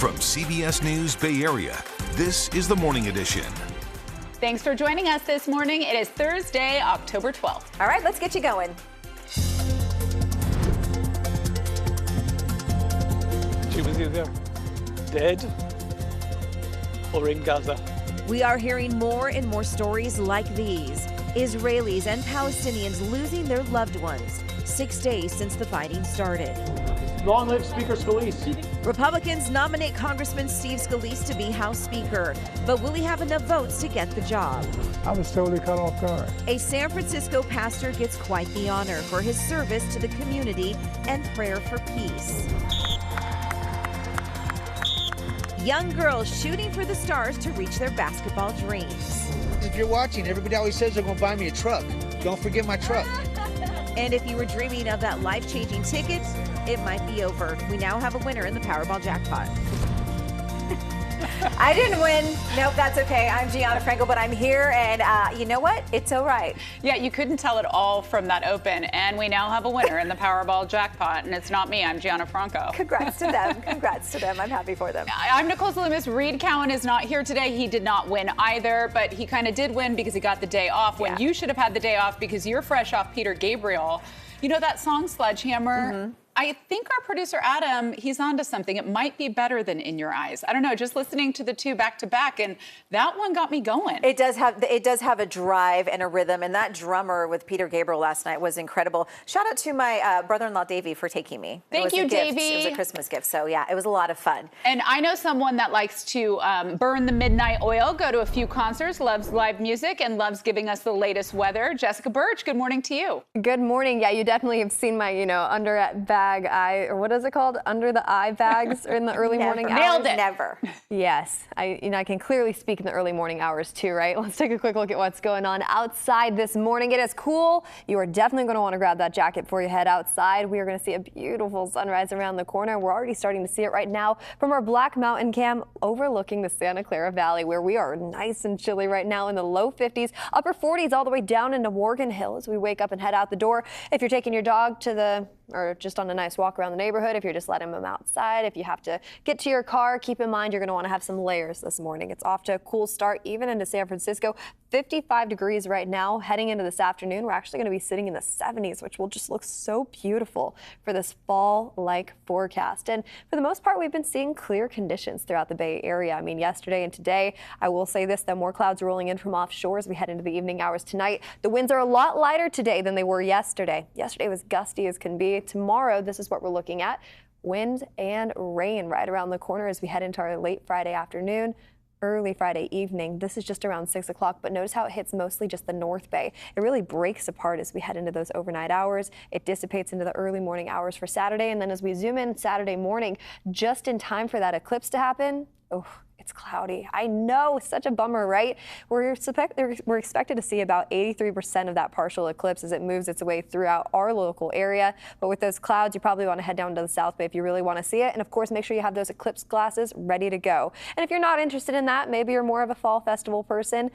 From CBS News Bay Area, this is the Morning Edition. Thanks for joining us this morning. It is Thursday, October 12th. All right, let's get you going. She was either dead or in Gaza. We are hearing more and more stories like these. Israelis and Palestinians losing their loved ones 6 days since the fighting started. Long live Speaker Scalise. Republicans nominate Congressman Steve Scalise to be House Speaker, but will he have enough votes to get the job? I was totally caught off guard. A San Francisco pastor gets quite the honor for his service to the community and prayer for peace. Young girls shooting for the stars to reach their basketball dreams. If you're watching, everybody always says they're going to buy me a truck. Don't forget my truck. And if you were dreaming of that life-changing ticket, it might be over. We now have a winner in the Powerball jackpot. I didn't win. Nope, that's okay. I'm Gianna Frankel, but I'm here, and you know what? It's all right. Yeah, you couldn't tell it all from that open, and we now have a winner in the Powerball jackpot, and it's not me. I'm Gianna Franco. Congrats to them. Congrats to them. I'm happy for them. I'm Nicole Salumis. Reed Cowan is not here today. He did not win either, but he kind of did win because he got the day off when you should have had the day off because you're fresh off Peter Gabriel. You know that song, Sledgehammer? Mm-hmm. I think our producer, Adam, he's onto something. It might be better than In Your Eyes. I don't know, just listening to the two back to back, and that one got me going. It does have a drive and a rhythm, and that drummer with Peter Gabriel last night was incredible. Shout out to my brother-in-law, Davey, for taking me. Thank you, Davey. It was a Christmas gift, so yeah, it was a lot of fun. And I know someone that likes to burn the midnight oil, go to a few concerts, loves live music, and loves giving us the latest weather. Jessica Birch, good morning to you. Good morning. Yeah, you definitely have seen my, under bag eye, or what is it called? Under the eye bags in the early morning hours. Nailed it. Never. Yes. I can clearly speak in the early morning hours too, right? Let's take a quick look at what's going on outside this morning. It is cool. You are definitely going to want to grab that jacket before you head outside. We are going to see a beautiful sunrise around the corner. We're already starting to see it right now from our Black Mountain cam overlooking the Santa Clara Valley, where we are nice and chilly right now in the low 50s, upper 40s all the way down into Morgan Hill as we wake up and head out the door. If you're taking your dog or just on a nice walk around the neighborhood, if you're just letting them outside, if you have to get to your car, keep in mind you're going to want to have some layers this morning. It's off to a cool start even into San Francisco. 55 degrees right now. Heading into this afternoon, we're actually going to be sitting in the 70s, which will just look so beautiful for this fall-like forecast. And for the most part, we've been seeing clear conditions throughout the Bay Area. I mean, yesterday and today, I will say this, though, more clouds rolling in from offshore as we head into the evening hours tonight. The winds are a lot lighter today than they were yesterday. Yesterday was gusty as can be. Tomorrow, this is what we're looking at. Wind and rain right around the corner as we head into our late Friday afternoon, early Friday evening. This is just around 6 o'clock, but notice how it hits mostly just the North Bay. It really breaks apart as we head into those overnight hours. It dissipates into the early morning hours for Saturday, and then as we zoom in Saturday morning, just in time for that eclipse to happen, it's cloudy. I know, such a bummer, right? We're expected to see about 83% of that partial eclipse as it moves its way throughout our local area. But with those clouds, you probably want to head down to the South Bay if you really want to see it. And of course, make sure you have those eclipse glasses ready to go. And if you're not interested in that, maybe you're more of a fall festival person,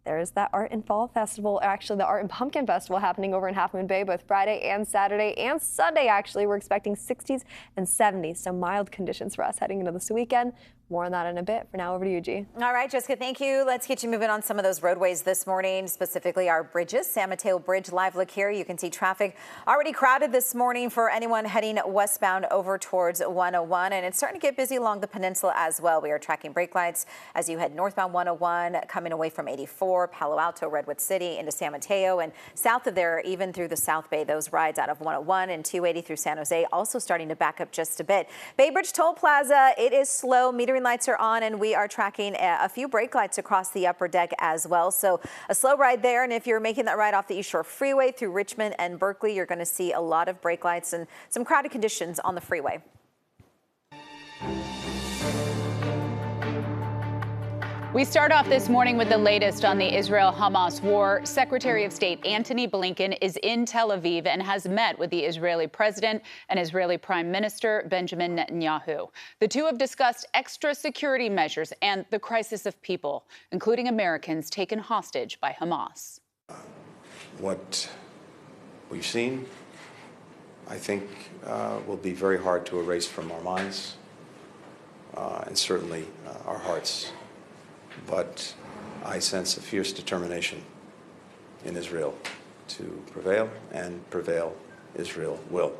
there's that Art and Fall Festival, actually the Art and Pumpkin Festival happening over in Half Moon Bay both Friday and Saturday and Sunday, actually. We're expecting 60s and 70s, so mild conditions for us heading into this weekend. More on that in a bit. For now, over to you, G. All right, Jessica, thank you. Let's get you moving on some of those roadways this morning, specifically our bridges. San Mateo Bridge, live look here. You can see traffic already crowded this morning for anyone heading westbound over towards 101, and it's starting to get busy along the peninsula as well. We are tracking brake lights as you head northbound 101, coming away from 84, Palo Alto, Redwood City into San Mateo, and south of there, even through the South Bay, those rides out of 101 and 280 through San Jose also starting to back up just a bit. Bay Bridge Toll Plaza, it is slow. Metering lights are on, and we are tracking a few brake lights across the upper deck as well. So a slow ride there, and if you're making that ride off the East Shore Freeway through Richmond and Berkeley, you're going to see a lot of brake lights and some crowded conditions on the freeway. We start off this morning with the latest on the Israel-Hamas war. Secretary of State Antony Blinken is in Tel Aviv and has met with the Israeli president and Israeli Prime Minister Benjamin Netanyahu. The two have discussed extra security measures and the crisis of people, including Americans taken hostage by Hamas. What we've seen, I think, will be very hard to erase from our minds. and certainly our hearts. But I sense a fierce determination in Israel to prevail, and prevail Israel will.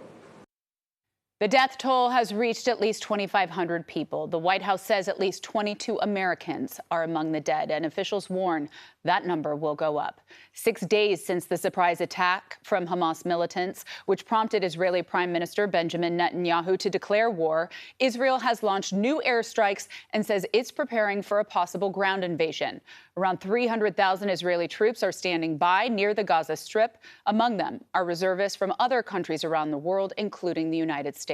The death toll has reached at least 2,500 people. The White House says at least 22 Americans are among the dead, and officials warn that number will go up. 6 days since the surprise attack from Hamas militants, which prompted Israeli Prime Minister Benjamin Netanyahu to declare war, Israel has launched new airstrikes and says it's preparing for a possible ground invasion. Around 300,000 Israeli troops are standing by near the Gaza Strip. Among them are reservists from other countries around the world, including the United States.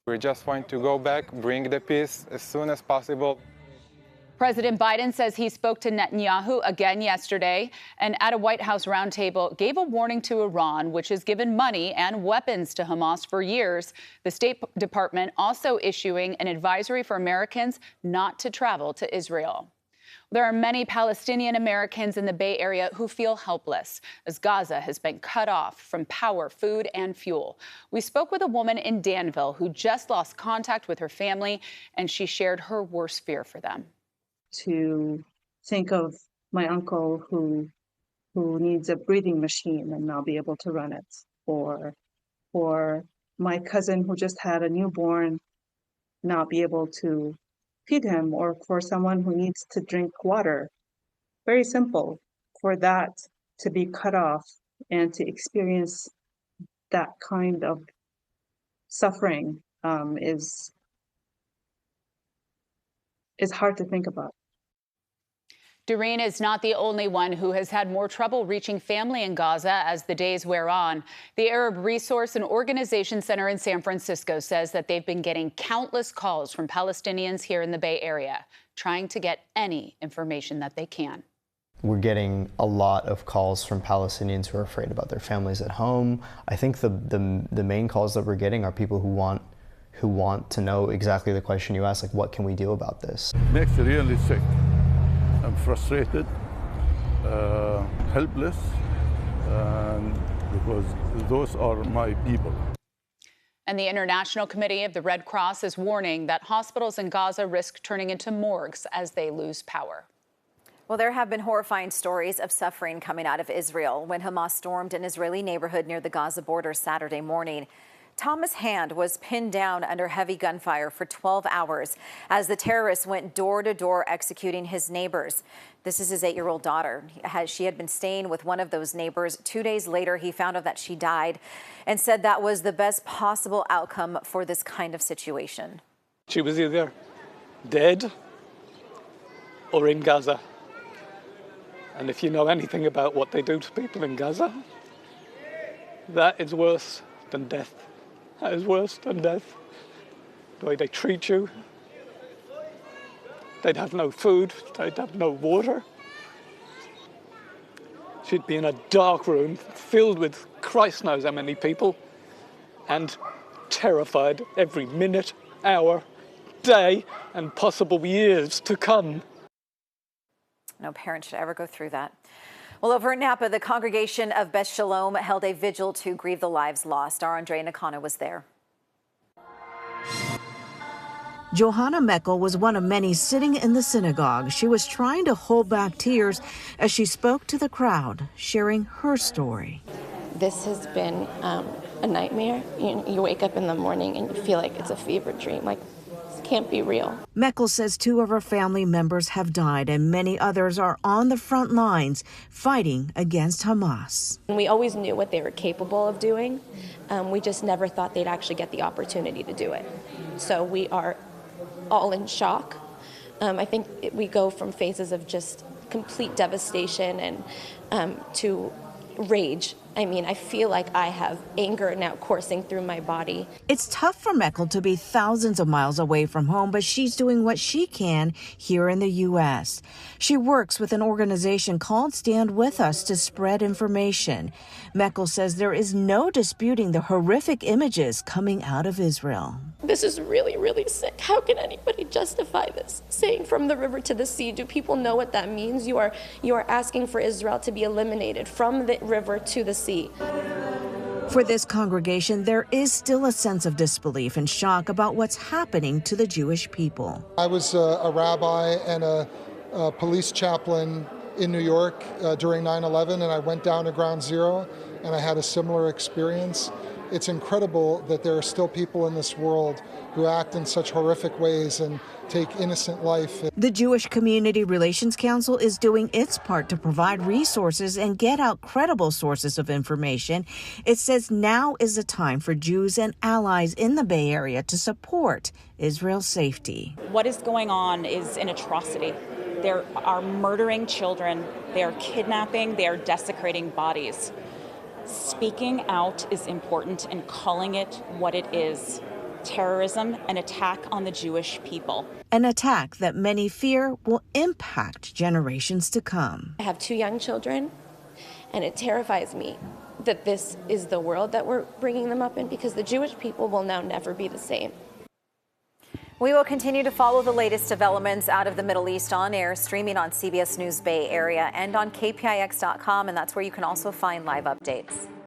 We just want to go back, bring the peace as soon as possible. President Biden says he spoke to Netanyahu again yesterday and at a White House roundtable gave a warning to Iran, which has given money and weapons to Hamas for years. The State Department also issuing an advisory for Americans not to travel to Israel. There are many Palestinian Americans in the Bay Area who feel helpless as Gaza has been cut off from power, food, and fuel. We spoke with a woman in Danville who just lost contact with her family, and she shared her worst fear for them. To think of my uncle who needs a breathing machine and not be able to run it, or my cousin who just had a newborn not be able to feed him, or for someone who needs to drink water. Very simple. For that to be cut off and to experience that kind of suffering is hard to think about. Doreen is not the only one who has had more trouble reaching family in Gaza as the days wear on. The Arab Resource and Organization Center in San Francisco says that they've been getting countless calls from Palestinians here in the Bay Area, trying to get any information that they can. We're getting a lot of calls from Palestinians who are afraid about their families at home. I think the main calls that we're getting are people who want to know exactly the question you asked, like, what can we do about this? Makes you really sick. I'm frustrated, helpless, because those are my people. And the International Committee of the Red Cross is warning that hospitals in Gaza risk turning into morgues as they lose power. Well, there have been horrifying stories of suffering coming out of Israel when Hamas stormed an Israeli neighborhood near the Gaza border Saturday morning. Thomas Hand was pinned down under heavy gunfire for 12 hours as the terrorists went door to door executing his neighbors. This is his 8-year-old daughter. She had been staying with one of those neighbors. 2 days later, he found out that she died and said that was the best possible outcome for this kind of situation. She was either dead or in Gaza. And if you know anything about what they do to people in Gaza, that is worse than death. That is worse than death. The way they treat you. They'd have no food, they'd have no water. She'd be in a dark room filled with Christ knows how many people and terrified every minute, hour, day, and possible years to come. No parent should ever go through that. Well, over in Napa, the congregation of Beth Shalom held a vigil to grieve the lives lost. Our Andrea Nakano was there. Johanna Meckel was one of many sitting in the synagogue. She was trying to hold back tears as she spoke to the crowd, sharing her story. This has been a nightmare. You wake up in the morning and you feel like it's a fever dream, like this can't be real. Meckel says 2 of her family members have died and many others are on the front lines fighting against Hamas. We always knew what they were capable of doing. We just never thought they'd actually get the opportunity to do it. So we are all in shock. I think we go from phases of just complete devastation and to rage. I mean, I feel like I have anger now coursing through my body. It's tough for Meckel to be thousands of miles away from home, but she's doing what she can here in the U.S. She works with an organization called Stand With Us to spread information. Meckel says there is no disputing the horrific images coming out of Israel. This is really, really sick. How can anybody justify this? Saying from the river to the sea, do people know what that means? You are asking for Israel to be eliminated from the river to the sea. For this congregation, there is still a sense of disbelief and shock about what's happening to the Jewish people. I was a rabbi and a police chaplain in New York during 9/11, and I went down to Ground Zero, and I had a similar experience. It's incredible that there are still people in this world who act in such horrific ways and take innocent life. The Jewish Community Relations Council is doing its part to provide resources and get out credible sources of information. It says now is the time for Jews and allies in the Bay Area to support Israel's safety. What is going on is an atrocity. They are murdering children, they are kidnapping, they are desecrating bodies. Speaking out is important and calling it what it is. Terrorism, an attack on the Jewish people. An attack that many fear will impact generations to come. I have 2 young children, and it terrifies me that this is the world that we're bringing them up in, because the Jewish people will now never be the same. We will continue to follow the latest developments out of the Middle East on air, streaming on CBS News Bay Area and on KPIX.com, and that's where you can also find live updates.